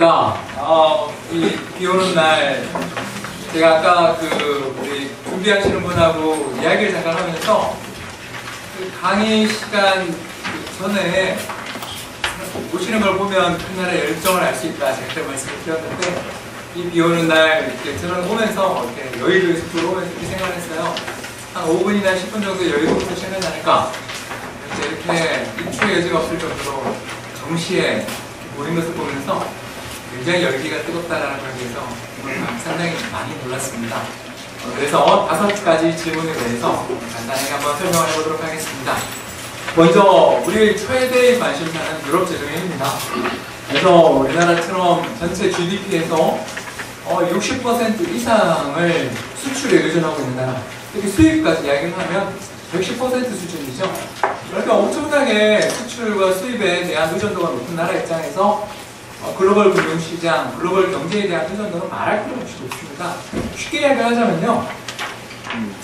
반갑습니다. 이 비 오는 날 제가 아까 우리 준비하시는 분하고 이야기를 잠깐 하면서 강의 시간 전에 오시는 걸 보면 그날의 열정을 알 수 있다 제가 그런 말씀을 드렸는데, 이 비 오는 날 이렇게 저는 오면서 이렇게 여의도 숲으로 오면서 이렇게 생각을 했어요. 한 5분이나 10분 정도 여의도부터 시간이 나니까 이렇게 입추의 여지가 없을 정도로 정시에 모인 것을 보면서 굉장히 열기가 뜨겁다라는 거에 대해서 상당히 많이 놀랐습니다. 그래서 5가지 질문에 대해서 간단하게 한번 설명을 해보도록 하겠습니다. 먼저 우리 최대의 관심사는 유럽 재정입니다. 그래서 우리나라처럼 전체 GDP에서 60% 이상을 수출에 의존하고 있는 나라, 특히 수입까지 이야기를 하면 110% 수준이죠. 그렇게 엄청나게 수출과 수입에 대한 의존도가 높은 나라 입장에서 글로벌 금융시장, 글로벌 경제에 대한 의존도는 말할 필요 없이 높습니다. 쉽게 이야기하자면요,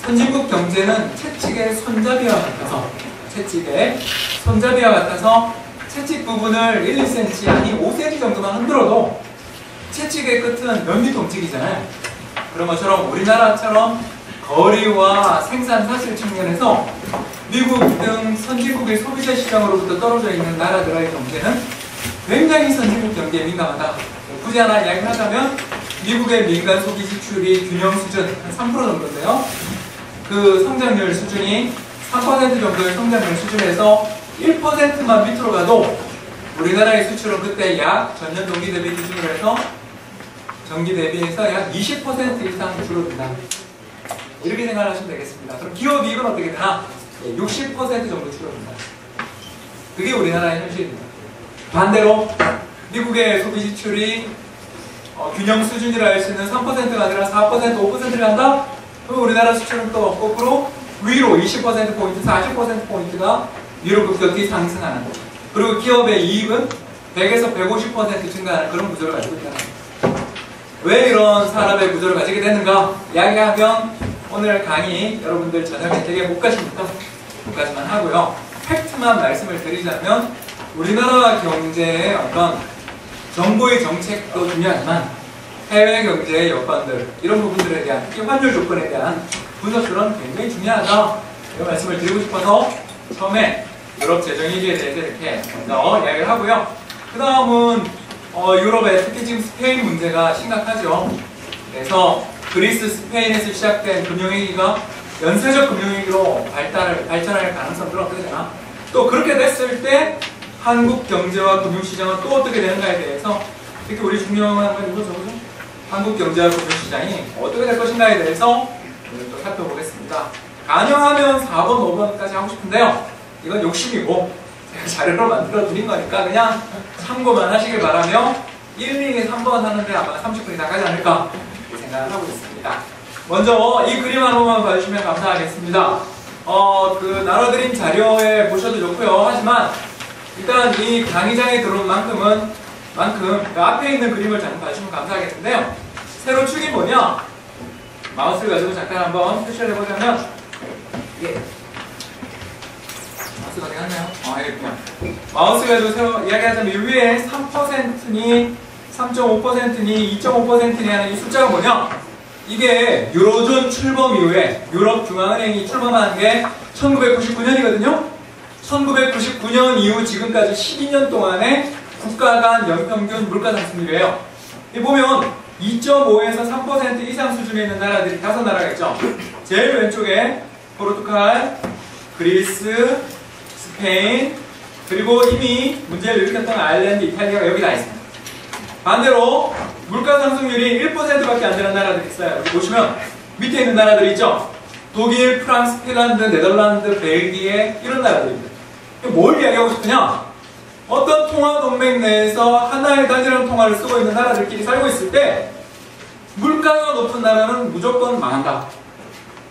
선진국 경제는 채찍의 손잡이와 같아서 채찍 부분을 1, 2cm 아니 5cm 정도만 흔들어도 채찍의 끝은 몇 미터 움직이잖아요. 그런 것처럼 우리나라처럼 거리와 생산 사실 측면에서 미국 등 선진국의 소비자 시장으로부터 떨어져 있는 나라들의 경제는 굉장히 선진국 경제에 민감하다. 굳이 하나 이야기를 하자면 미국의 민간 소비 지출이 균형 수준 한 3% 정도인데요. 그 성장률 수준이 3% 정도의 성장률 수준에서 1%만 밑으로 가도 우리나라의 수출은 그때 약 전년 동기 대비 기준으로 해서 전기 대비해서 약 20% 이상 줄어든다. 이렇게 생각하시면 되겠습니다. 그럼 기업 이익은 어떻게 되나? 60% 정도 줄어든다. 그게 우리나라의 현실입니다. 반대로 미국의 소비 지출이 균형 수준이라 할 수 있는 3%가 아니라 4%, 5%를 간다? 그럼 우리나라 수출은 또 거꾸로 위로 20%포인트, 40%포인트가 위로 급격히 상승하는 거죠. 그리고 기업의 이익은 100에서 150% 증가하는 그런 구조를 가지고 있다는 거죠. 왜 이런 산업의 구조를 가지게 됐는가? 이야기하면 오늘 강의 여러분들 저녁에 되게 못 가시니까 여기까지만 하고요. 팩트만 말씀을 드리자면 우리나라 경제의 어떤 정부의 정책도 중요하지만 해외 경제의 여건들, 이런 부분들에 대한, 특히 환율 조건에 대한 분석들은 굉장히 중요하다, 이런 말씀을 드리고 싶어서 처음에 유럽 재정위기에 대해서 이렇게 먼저 이야기를 하고요. 그 다음은 유럽의 특히 지금 스페인 문제가 심각하죠. 그래서 그리스, 스페인에서 시작된 금융위기가 연쇄적 금융위기로 발전할 가능성들은 어떻게 되나? 또 그렇게 됐을 때 한국 경제와 금융시장은 또 어떻게 되는가에 대해서, 특히 우리 중요한 건 이거죠. 한국 경제와 금융시장이 어떻게 될 것인가에 대해서 오늘 또 살펴보겠습니다. 가능하면 4번, 5번까지 하고 싶은데요. 이건 욕심이고 제가 자료로 만들어 드린 거니까 그냥 참고만 하시길 바라며 1, 2, 3번 하는데 아마 30분이 나가지 않을까 생각을 하고 있습니다. 먼저 이 그림 한 번만 봐주시면 감사하겠습니다. 나눠드린 자료에 보셔도 좋고요. 하지만 일단 이 강의장에 들어온 만큼 그 앞에 있는 그림을 잠깐 봐주시면 감사하겠는데요. 세로 축이 뭐냐? 마우스를 가지고 잠깐 한번 표시를 해보자면, 이게 마우스가 어디 갔나요? 여기군요. 마우스 가지고 세로 이야기하자면 이 위에 3%니 3.5%니 2.5%니 하는 이 숫자가 뭐냐? 이게 유로존 출범 이후에 유럽 중앙은행이 출범한 게 1999년이거든요. 1999년 이후 지금까지 12년 동안의 국가 간 연평균 물가 상승률이에요. 이 보면 2.5에서 3% 이상 수준에 있는 나라들이 5나라가 있죠. 제일 왼쪽에 포르투갈, 그리스, 스페인, 그리고 이미 문제를 일으켰던 아일랜드, 이탈리아가 여기 다 있습니다. 반대로 물가 상승률이 1%밖에 안 되는 나라들이 있어요. 여기 보시면 밑에 있는 나라들이 있죠. 독일, 프랑스, 핀란드, 네덜란드, 벨기에, 이런 나라들입니다. 뭘 이야기하고 싶으냐? 어떤 통화 동맹 내에서 하나의 단일한 통화를 쓰고 있는 나라들끼리 살고 있을 때 물가가 높은 나라는 무조건 망한다,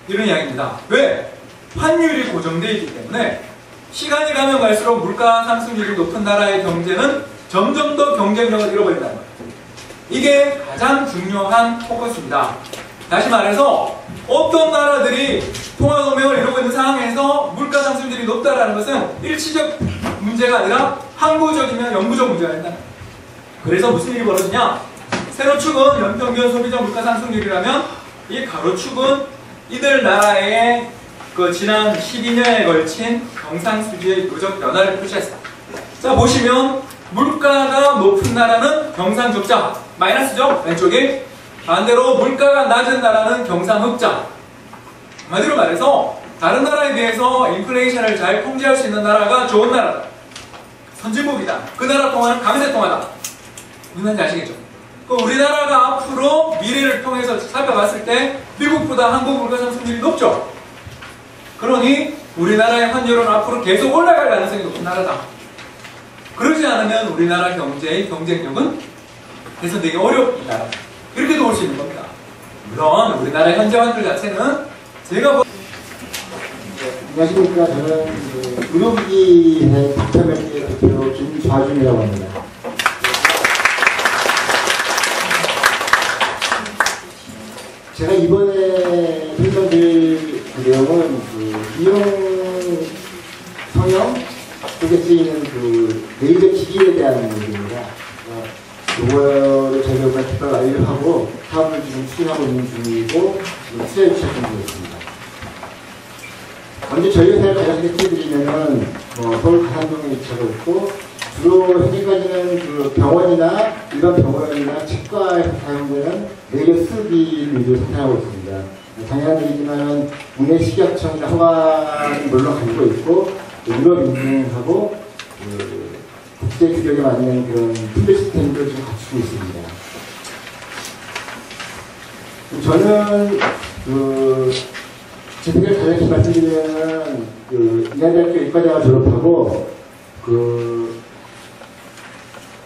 이런 이야기입니다. 왜? 환율이 고정되어 있기 때문에 시간이 가면 갈수록 물가 상승률이 높은 나라의 경제는 점점 더 경쟁력을 잃어버린다는 거예요. 이게 가장 중요한 포커스입니다. 다시 말해서 어떤 나라들이 통화동맹을 이루고 있는 상황에서 물가 상승률이 높다는 것은 일시적 문제가 아니라 항구적이면 영구적 문제가 된다. 그래서 무슨 일이 벌어지냐? 세로축은 연평균 소비자 물가 상승률이라면 이 가로축은 이들 나라의 그 지난 12년에 걸친 경상수지의 누적 변화를 표시했습니다. 자, 보시면 물가가 높은 나라는 경상적자, 마이너스죠? 왼쪽이. 반대로 물가가 낮은 나라는 경상흑자. 한마디로 말해서 다른 나라에 비해서 인플레이션을 잘 통제할 수 있는 나라가 좋은 나라다. 선진국이다. 그 나라 동안은 강세 동화다. 무슨 말인지 아시겠죠? 우리나라가 앞으로 미래를 통해서 살펴봤을 때 미국보다 한국 물가 상승률이 높죠? 그러니 우리나라의 환율은 앞으로 계속 올라갈 가능성이 높은 나라다. 그러지 않으면 우리나라 경제의 경쟁력은 개선되기 어렵다. 이렇게도 볼 수 있는 겁니다. 물론 우리나라의 현재 환율 자체는 제가 안녕하십니까. 저는 의료기기의 닥터멜리의 대표 김좌준이라고 합니다. 제가 이번에 설명드릴 내용은 이용 성형 쪽에 쓰이는 레이저 기기에 대한 얘기입니다. 이거를 저희가 기획을 완료하고 사업을 지금 추진하고 있는 중이고 지금 투자에 시작 중에 있습니다. 먼저 저희 회사를 가장 설명드리면은 서울 가산동에 위치하고 있고 주로 현재까지는 병원이나 일반 병원이나 치과에서 사용되는 레이저 수기를 위주로 생산하고 있습니다. 당연한 얘기지만은 국내 식약청이나 허가는 물론 가지고 있고 유럽 인증하고 국제 규격에 맞는 그런 품질 시스템도 지금 갖추고 있습니다. 저는 제 생각을 간략히 말씀드리면 인하대학교 의과대학을 졸업하고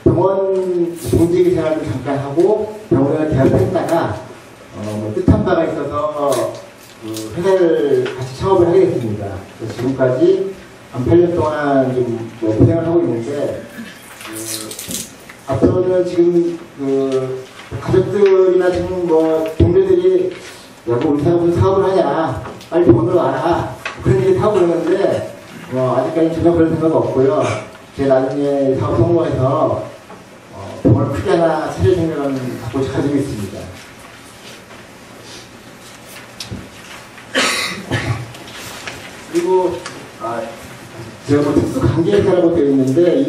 병원 공직의 생활도 잠깐 하고 병원에 개업했다가 뜻한 바가 있어서 회사를 같이 창업을 하게 됐습니다. 그래서 지금까지 한 8년 동안 좀 고생을 하고 있는데 앞으로는 지금 가족들이나 지금 동료들이 야, 우리 회사가 무슨 사업을 하냐, 빨리 병원으로 와라, 그런 얘기 하고 그러는데 아직까지 전혀 그런 생각 없고요. 제 나중에 사업 성공해서 병원을 크게 하나 차릴 생각은 가지고 있습니다. 그리고 제가 특수 관계회사라고 되어 있는데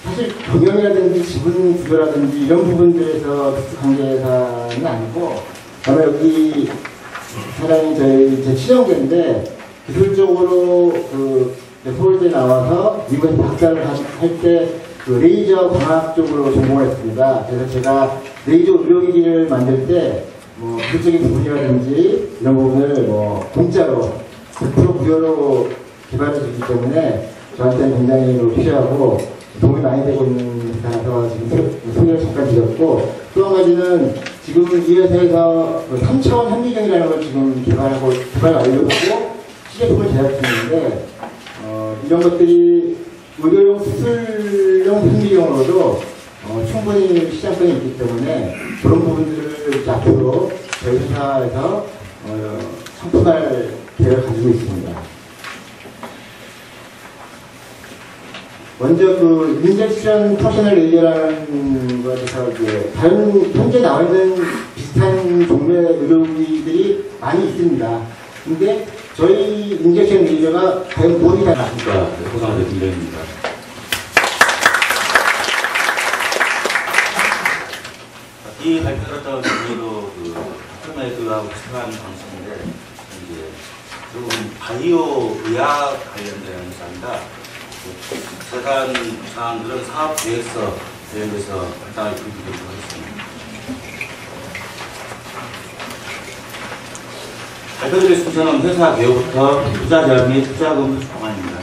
사실 경영이라든지 지분 구조라든지 이런 부분들에서 특수 관계회사는 아니고 아마 여기 사람이 제 친형제인데 기술적으로 서울대 나와서 미국에서 박사를 할 때 레이저 광학 쪽으로 전공을 했습니다. 그래서 제가 레이저 의료기기를 만들 때 기술적인 부분이라든지 이런 부분을 공짜로 100% 무료로 개발해 주기 때문에 저한테는 굉장히 필요하고 도움이 많이 되고 있는 회사라서 지금 소개를 잠깐 드렸고, 또 한 가지는 지금 이 회사에서 3차원 현미경이라는 걸 지금 개발 완료하고 시제품을 제작 중인데 이런 것들이 의료용 수술용 현미경으로도 충분히 시장성이 있기 때문에 그런 부분들을 앞으로 저희 회사에서 상품화할 계획을 가지고 있습니다. 먼저 인젝션 퍼셔널 레이저라는 것에서 다른 현재 나와 있는 비슷한 종류의 의료기들이 많이 있습니다. 근데 저희 인젝션 레이저가 과연 무엇이 다르습니까? 호상의 김정입니다. 이 발표를 어떤 의미로 닥터메드하고 비슷한 방식인데 조금 바이오 의학 관련된 회사입니다. 세관 사항들은 사업 계획서 대회에서 간단하게 브리핑드리도록 하겠습니다. 발표드릴 순서는 회사 개요부터 투자 제한 및 투자금 방안입니다.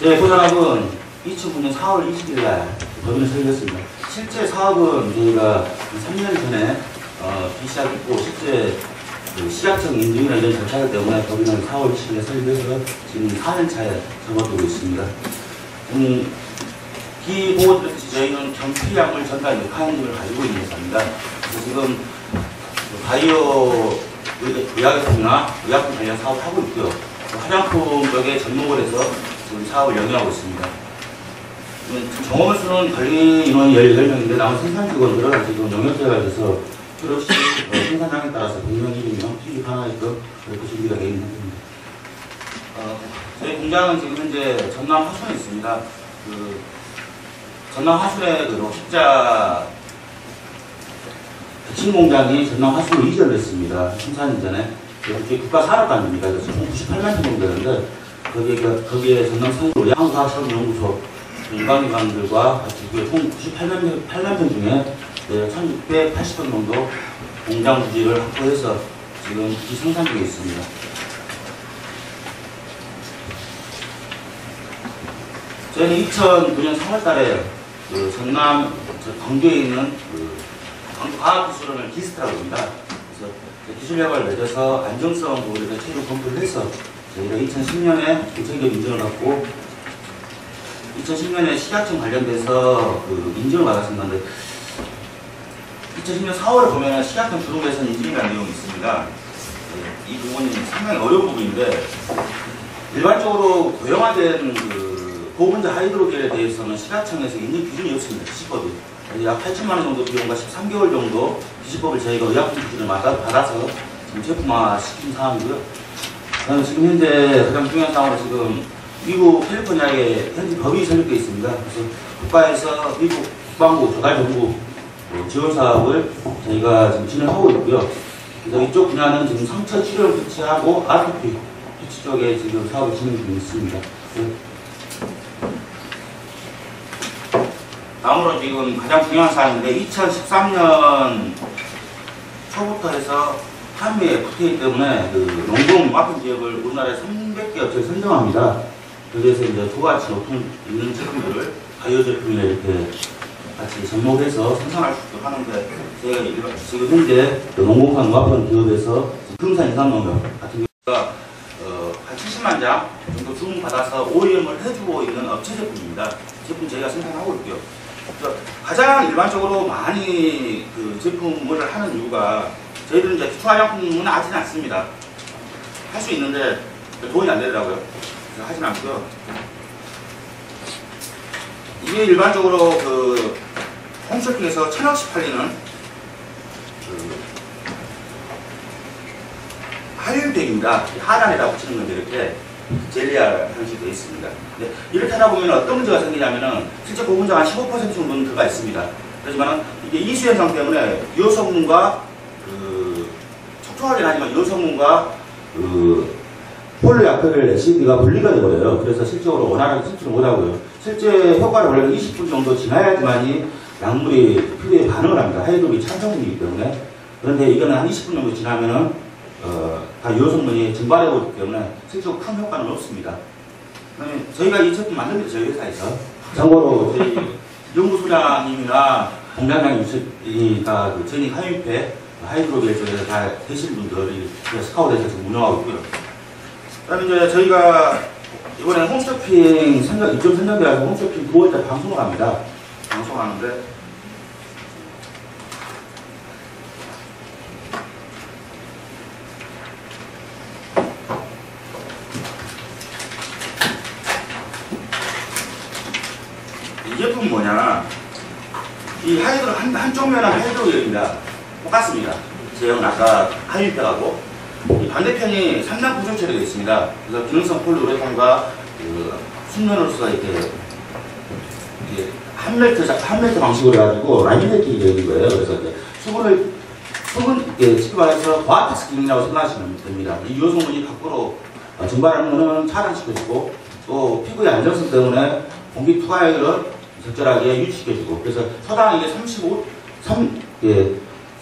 제 포장합은 2009년 4월 20일 날 법인을 설립했습니다. 실제 사업은 저희가 3년 전에 시작했고 실제 시각청 인증이나 이런 절차들 때문에 법인을 4월 20일에 설립해서 지금 4년차에 접어들고 있습니다. 기보드렸듯이 저희는 경피약물 전달 메커니즘을 가지고 있는 회사입니다. 그래서 지금 바이오 의약품이나 의약품 관련 사업을 하고 있고요. 화장품 쪽에 접목을 해서 지금 사업을 영위하고 있습니다. 정원수는 관리 인원이 18명인데 나머지 생산 직원들은 지금 영역제가 돼서 필요 없이 생산량에 따라서 100명, 200명 투입 하나게끔 그렇게 준비가 되어 있는 상태입니다. 저희 공장은 지금 현재 전남 화순에 있습니다. 그 전남 화순의 그 녹십자 백신 공장이 전남 화순으로 이전됐습니다. 3-4년 전에. 그게 국가산업단지입니다. 그래서 총 98만 원 정도 되는데 거기에 전남 상으로 양화학연구소 일반기관들과 같이 총 98만 편 중에 1680건 정도 공장 부지를 확보해서 지금 생산 중에 있습니다. 저희는 2009년 3월달에 그 전남 광주에 있는 그 광주과학기술원을 기스트라고 합니다. 그래서 기술협약을 맺어서 안정성 부분에 대해서 최종 검토를 해서 저희가 2010년에 우선기업 인증을 받고 2010년에 식약청 관련돼서 그 인증을 받았습니다. 근데 2010년 4월에 보면 식약청 주동대선 인증이라는 내용이 있습니다. 이 부분이 상당히 어려운 부분인데 일반적으로 고령화된 그 고분자 하이드로겔에 대해서는 식약청에서 인증 기준이 없습니다. 기시법이. 약 8천만 원 정도 비용과 13개월 정도 기시법을 저희가 의약품 기준을 받아서 지금 제품화 시킨 상황이고요. 지금 현재 가장 중요한 상황으로 지금 미국 캘리포니아에 현지 법이 설립되어 있습니다. 그래서 국가에서 미국 국방부 조달정부 지원 사업을 저희가 지금 진행하고 있고요. 그래서 이쪽 분야는 지금 상처 치료를 배치하고 아토피 배치 쪽에 지금 사업을 진행 중에 있습니다. 다음으로 지금 가장 중요한 사항인데 2013년 초부터 해서 한미 FTA 때문에 그 농공 마켓 지역을 우리나라에 300개 업체를 선정합니다. 그래서 이제 두 가지 높은 있는 제품들을 바이오 제품이나 이렇게 같이 접목해서 생산할 수 있도록 하는데 저희가 지금 현재 농공산 농업형 기업에서 금산 인삼농협 같은 경우가 한 70만 장 정도 주문 받아서 OEM을 해주고 있는 업체 제품입니다. 제품 저희가 생산하고 있고요. 가장 일반적으로 많이 그 제품을 하는 이유가 저희들은 이제 기초 화장품은 하지는 않습니다. 할 수 있는데 돈이 안 되더라고요. 그래서 하진 않고요. 이게 일반적으로 그 홈쇼핑에서 1,000원씩 팔리는 그 할인팩입니다. 하단에다 붙이는 건데 이렇게 젤리아 형식으로 되어 있습니다. 네, 이렇게 하다 보면 어떤 문제가 생기냐면은 실제 고분자가 한 15% 정도는 들어가 있습니다. 그렇지만 이게 이수 현상 때문에 유효성분과 그 촉촉하긴 하지만 유효성분과 그 폴리아크릴 애시드가 분리가 되버려요. 그래서 실제로 원활하게 흡수를 못하고요. 실제 효과를 원래는 20분 정도 지나야지만이 약물이 피부에 반응을 합니다. 하이드로비 찬성분이기 때문에. 그런데 이거는 한 20분 정도 지나면은 다 유효성분이 증발해 오기 때문에 실제로 큰 효과는 없습니다. 저희가 이 제품 만든 게 저희 회사에서 참고로 저희 연구소장님이나 공장장님이나 그 전익 하이패 하이드로겔 쪽에서 다 되신 분들이 스카우트에서 지금 운영하고 있고요. 그다음에 이제 저희가 이번에 홈쇼핑 입점 선정돼서 홈쇼핑 9월달 방송을 합니다. 방송하는데 이 제품이 뭐냐, 이 하이드로 한쪽 면은 하이드로겔입니다. 똑같습니다. 제형은 아까 하이패하고 이 반대편이 3단 구조 처리되어 있습니다. 그래서 기능성 폴리우레탄과 그 순면으로서 이렇게 한멜트 방식으로 해가지고 라미네이팅이 되어 있는 거예요. 그래서 이제 수분 쉽게 말해서 과학테스 기능이라고 생각하시면 됩니다. 이 유효성분이 밖으로 증발하는 것은 차단시켜주고 또 피부의 안정성 때문에 공기 투하율을 적절하게 유지시켜주고, 그래서 서당 이게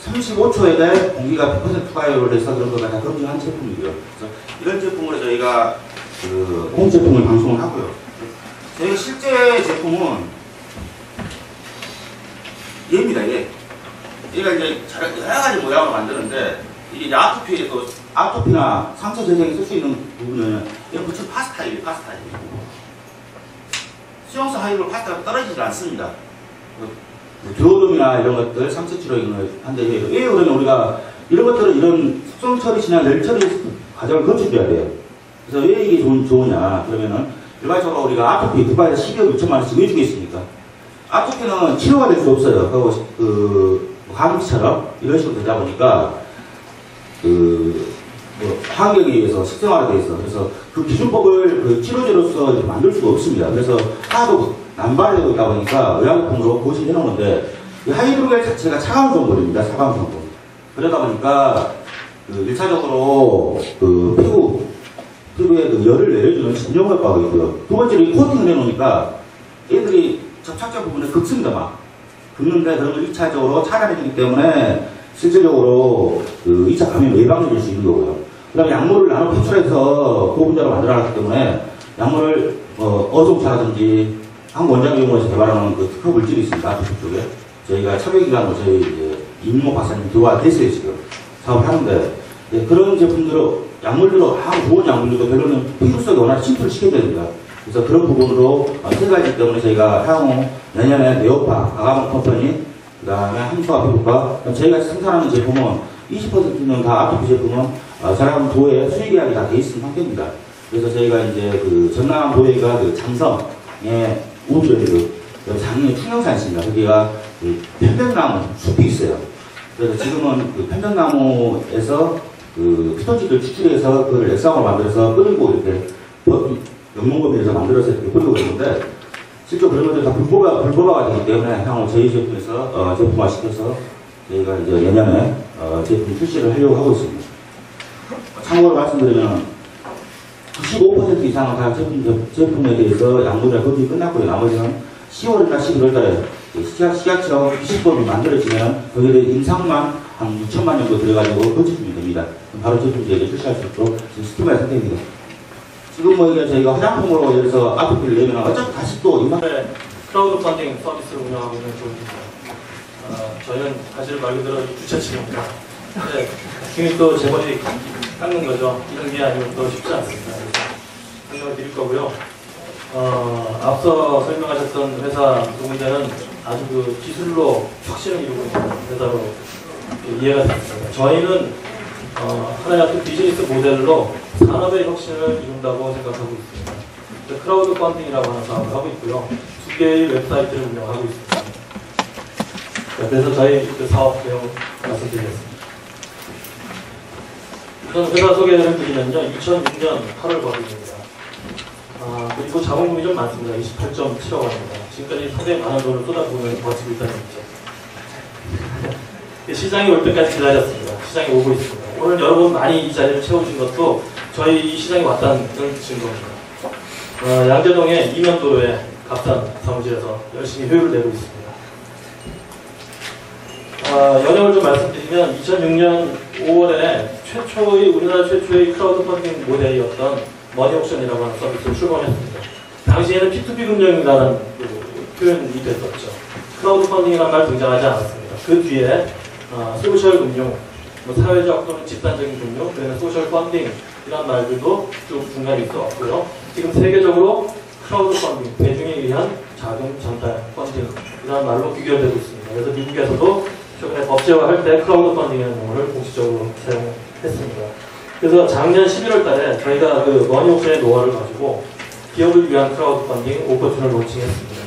35초에 대해 공기가 100% 투하율을 해서 그런 거가 다 검증한 제품이고요. 그래서 이런 제품으로 저희가 그 홈 제품을 방송을 하고요. 저희가 실제 제품은 얘입니다. 얘가 이제 여러 가지 모양으로 만드는데 이게 이제 아토피나 상처 제거에 쓸 수 있는 부분은 얘는 부츠 파스타예요. 수용성 하이드로 파스타가 떨어지지 않습니다. 드로움이나 이런 것들, 상처 치료 이런 걸 한데, 왜 그러면 우리가 이런 것들은 이런 숙성 처리, 진화, 열 처리 과정을 거쳐줘야 돼요. 그래서 왜 이게 좋으냐, 그러면은 일반적으로 우리가 아토피 두바이에서 12억 6천만 원씩 의주고 있으니까 아토피는 치료가 될 수 없어요. 그 감기처럼 이런 식으로 되다 보니까 환경에 의해서 식생활화되어 있어. 그래서 그 기준법을 그 치료제로서 만들 수가 없습니다. 그래서 하도 남발되고 있다 보니까 의약품으로 고시해 놓는데 이 하이드로겔 자체가 차가운 성분입니다. 차가운 성분. 그러다 보니까 그 1차적으로 그 피부에 그 열을 내려주는 진정 효과가 있고요. 두 번째로 이 코팅을 해놓으니까 애들이 접착제 부분에 긁습니다. 막 긁는데 그런 걸 2차적으로 차단해주기 때문에 실질적으로 그 2차 감염 예방해 줄 수 있는 거고요. 그 다음에 약물을 나눠 캡슐해서 고분자로 만들어놨기 때문에 약물을 어종차라든지 한국 원자력연구원에서 개발하는 그 특허 물질이 있습니다. 아토피 쪽에. 저희가 참여기관으로 저희 이제 임모 박사님 들어와 됐어요. 지금 사업을 하는데 네, 그런 제품들로 약물들로 아주 좋은 약물들도 별로는 피부 속에 워낙 침투를 시켜야 됩니다. 그래서 그런 부분으로 세 가지 때문에 저희가 향후 내년에 네오파, 가가몬 컴퍼니, 그 다음에 함수화 피부과, 저희가 생산하는 제품은 20%는 다 아토피 제품은 전남 도에 수익 계약이 다 돼 있는 상태입니다. 그래서 저희가 이제 그 전남 도에가 그 장성에 우주를 장례 충령산 있습니다. 거기가 그 편백나무 숲이 있어요. 그래서 지금은 그 편백나무에서 그 피톤치드를 추출해서 그걸 액상으로 만들어서 끓이고 이렇게 영농법인에서 만들어서 이렇게 뿌리고 있는데 실제 그런 것들이 다 불법화가 되기 때문에 향후 저희 제품에서 제품화 시켜서 저희가 이제 내년에 제품 출시를 하려고 하고 있습니다. 참고로 말씀드리면 95% 이상은 다 제품에 대해서 양분이나 검증이 끝났고요. 나머지는 10월이나 11월달에 식약청 기식법이 만들어지면 거기에 대해 임상만 한 6천만 정도 들어가지고 거쳐주면 됩니다. 바로 제품 저희가 출시할 수 있도록 지금 스팀할 상태입니다. 지금 뭐 이게 저희가 화장품으로 예를 들어서 아토피를 내면 어차피 다시 또 임상 크라우드 펀딩 서비스를 운영하고 있는 조입니다. 저희는 사실 말 그대로 주최측입니다. 근데 지금 또 제 머리 깎는 거죠. 이런 게 아니면 또 쉽지 않습니다. 그래서 설명을 드릴 거고요. 앞서 설명하셨던 회사 두 군데는 아주 그 기술로 혁신을 이루고 있는 회사로 이해가 됩니다. 저희는 하나의 어떤 비즈니스 모델로 산업의 혁신을 이룬다고 생각하고 있습니다. 크라우드 펀딩이라고 하는 사업을 하고 있고요. 2개의 웹사이트를 운영하고 있습니다. 그래서 저희 그 사업 내용을 말씀드리겠습니다. 우선 회사 소개를 드리면요. 2006년 8월 거래입니다. 그리고 자본금이 좀 많습니다. 28.7억 원입니다. 지금까지 상당히 많은 돈을 쏟아부으면 버티고 있다는 얘기죠. 시장이 올 때까지 기다렸습니다. 시장이 오고 있습니다. 오늘 여러분 많이 이 자리를 채워주신 것도 저희 이 시장이 왔다는 증거입니다. 양재동의 이면도로의 값싼 사무실에서 열심히 효율을 내고 있습니다. 연역을 좀 말씀드리면 2006년 5월에 우리나라 최초의 크라우드 펀딩 모델이었던 머니옥션이라고 하는 서비스를 출범했습니다. 당시에는 P2P 금융이라는 표현이 됐었죠. 크라우드 펀딩이라는 말 등장하지 않았습니다. 그 뒤에 소셜 금융, 사회적 또는 집단적인 금융, 그다음에 소셜 펀딩 이런 말들도 쭉 중간에 있었고요. 지금 세계적으로 크라우드 펀딩, 대중에 의한 자금 전달 펀딩 이런 말로 귀결되고 있습니다. 그래서 미국에서도 최근에 법제화할 때 크라우드 펀딩이라는 용어를 공식적으로 사용했습니다. 그래서 작년 11월 달에 저희가 그 머니옥션의 노하우를 가지고 기업을 위한 크라우드 펀딩 오퍼튠을 론칭했습니다.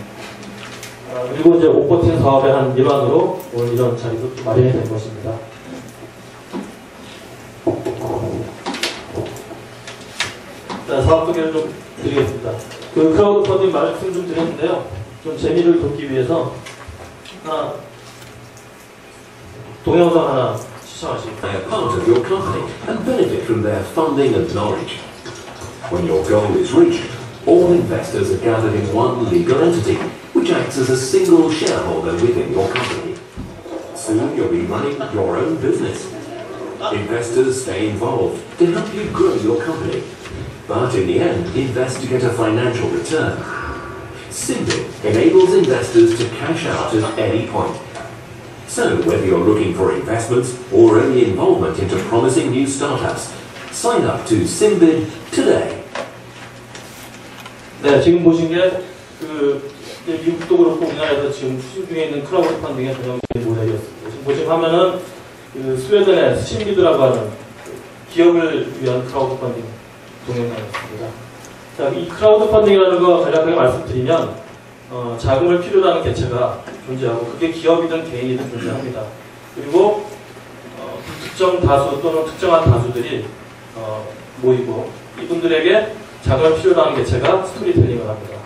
그리고 이제 오퍼튠 사업의 한 일환으로 오늘 이런 자리도 마련이 된 것입니다. 자, 사업 소개를 좀 드리겠습니다. 그 크라우드 펀딩 말씀 좀 드렸는데요. 좀 재미를 돕기 위해서 동영상 하나 시청하시겠습니다. They are part of your company and benefit from their funding and knowledge. When your goal is reached, all investors are gathered in one legal entity, which acts as a single shareholder within your company. Soon you'll be running your own business. Investors stay involved to help you grow your company. But in the end, invest to get a financial return. Symbit enables investors to cash out at any point. So, whether you're looking for investments or only involvement into promising new startups, sign up to Symbid today. 네, 지금 보신 게 미국도 그렇고 우리나라에서 지금 추진 중에 있는 크라우드 펀딩의 전형적인 모델이었습니다. 지금 보신 화면은 스웨덴의 신비드라고 하는 기업을 위한 크라우드 펀딩 동영상이었습니다. 자, 이 크라우드 펀딩이라는 거 간략하게 말씀드리면 자금을 필요로 하는 개체가 존재하고 그게 기업이든 개인이든 존재합니다. 그리고 불특정 다수 또는 특정한 다수들이 모이고 이분들에게 자금을 필요로 하는 개체가 스토리텔링을 합니다.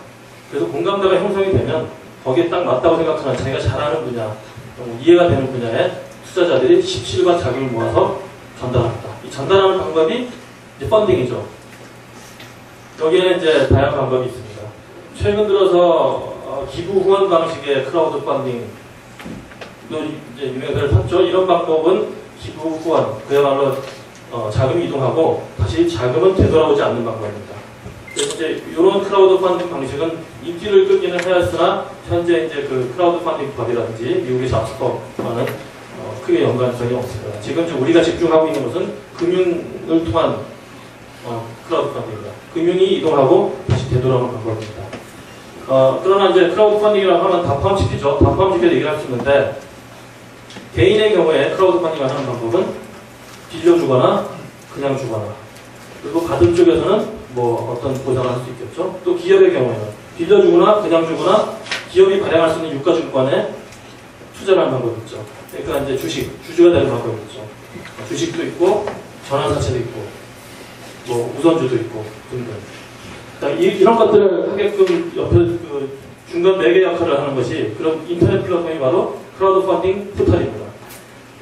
그래서 공감대가 형성이 되면 거기에 딱 맞다고 생각하는 자기가 잘하는 분야, 이해가 되는 분야에 투자자들이 십시일반 자금을 모아서 전달합니다. 이 전달하는 방법이 이제 펀딩이죠. 여기에는 이제 다양한 방법이 있습니다. 최근 들어서 기부 후원 방식의 크라우드 펀딩도 이제 유행세를 탔죠. 이런 방법은 기부 후원, 그야말로 자금이 이동하고 다시 자금은 되돌아오지 않는 방법입니다. 그래서 이제 이런 크라우드 펀딩 방식은 인기를 끌기는 하였으나 현재 이제 그 크라우드 펀딩 법이라든지 미국의 잡스법과는 크게 연관성이 없습니다. 지금 이제 우리가 집중하고 있는 것은 금융을 통한 크라우드 펀딩입니다. 금융이 이동하고 다시 되돌아오는 방법입니다. 그러나 이제 크라우드 펀딩이라고 하면 다 포함시키죠. 다 포함시켜서 얘기를 할 수 있는데 개인의 경우에 크라우드 펀딩을 하는 방법은 빌려주거나 그냥 주거나 그리고 받은 쪽에서는 뭐 어떤 보상을 할 수 있겠죠. 또 기업의 경우에는 빌려주거나 그냥 주거나 기업이 발행할 수 있는 유가증권에 투자를 하는 방법이 있죠. 그러니까 이제 주주가 되는 방법이 있죠. 주식도 있고 전환사채도 있고 뭐 우선주도 있고 등등. 이런 것들을 하게끔 옆에 그 중간 매개 역할을 하는 것이 그런 인터넷 플랫폼이 바로 크라우드 펀딩 포털입니다.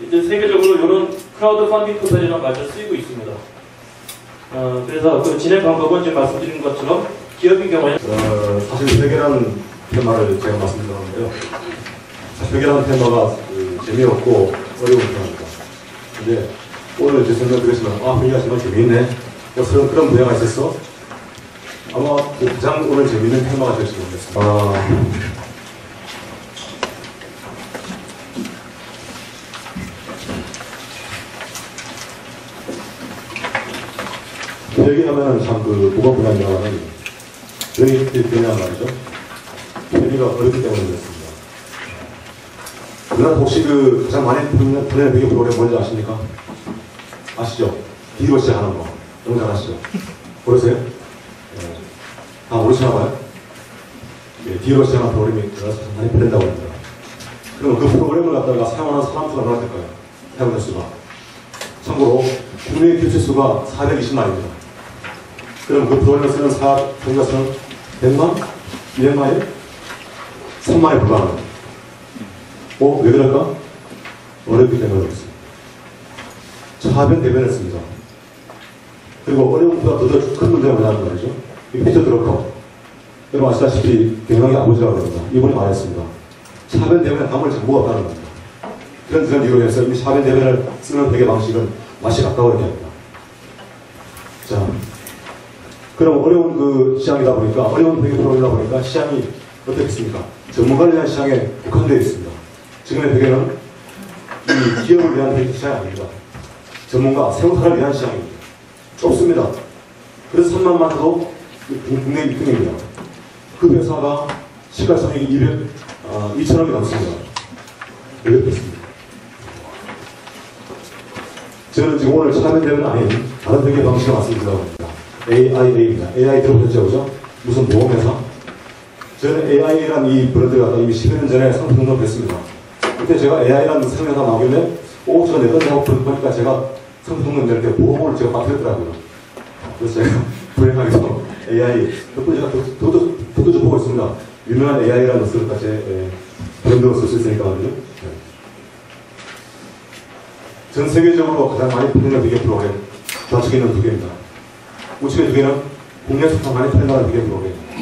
이제 세계적으로 이런 크라우드 펀딩 포털이라는 말을 쓰이고 있습니다. 그래서 그 진행 방법은 지금 말씀드린 것처럼 기업의 경우에 사실 회계라는 테마를 제가 말씀드렸는데요. 사실 회계라는 테마가 재미없고 어려운 테마입니다. 근데 오늘 이제 설명드렸지만 회계가 정말 재미있네. 그런 분야가 있었어. 아마 가장 오늘 재미있는 테마가 될지 모르겠습니다. 회계하면은 참 뭐가 분야냐면 왜 되냐 말이죠. 회계가 어렵기 때문에 그렇습니다. 그러나 혹시 가장 많이 듣는 회계 프로그램 뭔지 아십니까? 아시죠? D로 시작하는 거. 너무 잘 아시죠? 모르세요? 네. 다 모르시나 봐요? 네, D로 시작하는 프로그램이 많이 팔린다고 합니다. 그럼 그 프로그램을 갖다가 사용하는 사람 수가 얼마나 될까요? 사용자 수가. 참고로 국내 교체 수가 420만입니다. 그럼 그 프로그램을 쓰는 사용자 수는 100만? 200만이? 3만에 불과합니다. 왜 그럴까? 어렵기 때문에 그렇습니다. 차변 대변을 씁니다. 그리고 어려운 것보다 더 큰 문제가 뭐냐는 말이죠. 이 피터 드러커. 여러분 아시다시피 경영의 아버지라고 합니다. 이분이 말했습니다. 차변 대변에 아무리 정보가 없다는 겁니다. 그런 이유로 해서 이 차변 대변을 쓰는 회계 방식은 맛이 같다고 이렇게 합니다. 자, 그럼 어려운 시장이다 보니까, 어려운 회계 프로그램이다 보니까 시장이 어떻겠습니까? 전문가를 위한 시장에 국한되어 있습니다. 지금의 회계는 이 기업을 위한 회계 시장이 아닙니다. 전문가, 세무사를 위한 시장입니다. 좁습니다. 그래서 3만만 해도 국내 1등입니다. 그 회사가 시가총액이 2천억이 넘습니다. 왜 그렇습니다? 저는 지금 오늘 차변 대회는 아닌 다른 회계 방식을 말씀드리려고 합니다. AIA입니다. AI 들어보셨죠? 그죠? 무슨 보험회사? 저는 AI라는 이 브랜드가 이미 10여 년 전에 상품 등록을 했습니다. 그때 제가 AI라는 상회사 나오길래 저거 내 건데 하고 보니까 제가 상품 등록 낼 때 보험을 제가 빠뜨렸더라고요. 그래서 제가 불행하게도 AI, 덕분에 제가 덕도 좀 보고 있습니다. 유명한 AI라는 것을 제 브랜드로 쓸 수 있으니까 말이죠. 전 세계적으로 가장 많이 팔리는 회계 프로그램, 좌측에 있는 두 개입니다. 우측에 두 개는 국내에서 많이 팔리는 회계 프로그램입니다.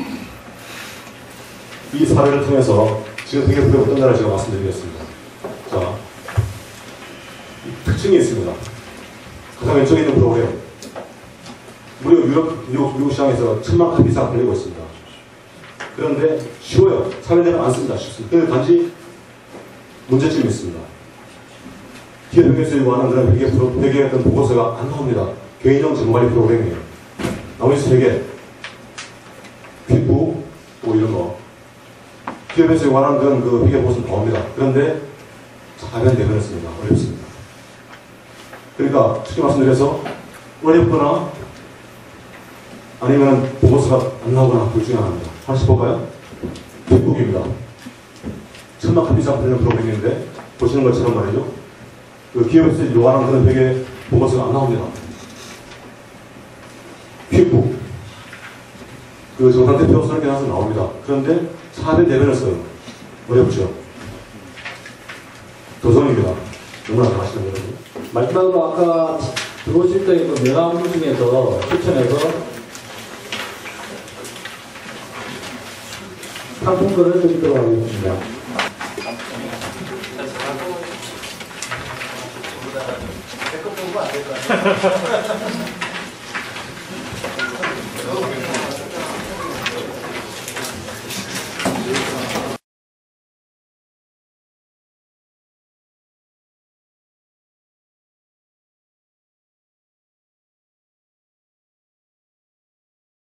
이 사례를 통해서 지금 회계 프로그램 어떤 나라를 제가 말씀드리겠습니다. 자, 특징이 있습니다. 가장 왼쪽에 있는 프로그램, 무려 미국 시장에서 1000만 카피 이상 팔리고 있습니다. 그런데 쉬워요. 사회대는 안 씁니다. 쉽습니다. 그런데 단지 문제점이 있습니다. 기업 회계 수익 하는 그런 회계 어떤 보고서가 안 나옵니다. 개인용 재무관리 프로그램이에요. 나머지 회계, 퀵부, 이런 거. 기업 회계 수익 하는 그런 회계 보고서는 나옵니다. 그런데 자변 대변을 씁니다. 어렵습니다. 그러니까 쉽게 말씀드려서 어렵거나 아니면 보고서가 안 나오거나 둘 중에 하나입니다. 하나씩 볼까요? 뒷북입니다. 천막 합의상 관련 프로그램인데 보시는 것처럼 말이죠. 그 기업에서 요구하는 그런 벽에 보고서가 안 나옵니다. 퀵북. 그 정상 대표 설계 나서 나옵니다. 그런데 사업의 대변을 써요. 어렵죠. 도전입니다. 너무나 잘하시는 여러분. 마지막으로 아까 들어오실 때 그 명함 중에서 추천해서 상품권을 드리도록 하겠습니다. 제거 보고 안 될 것 같아요.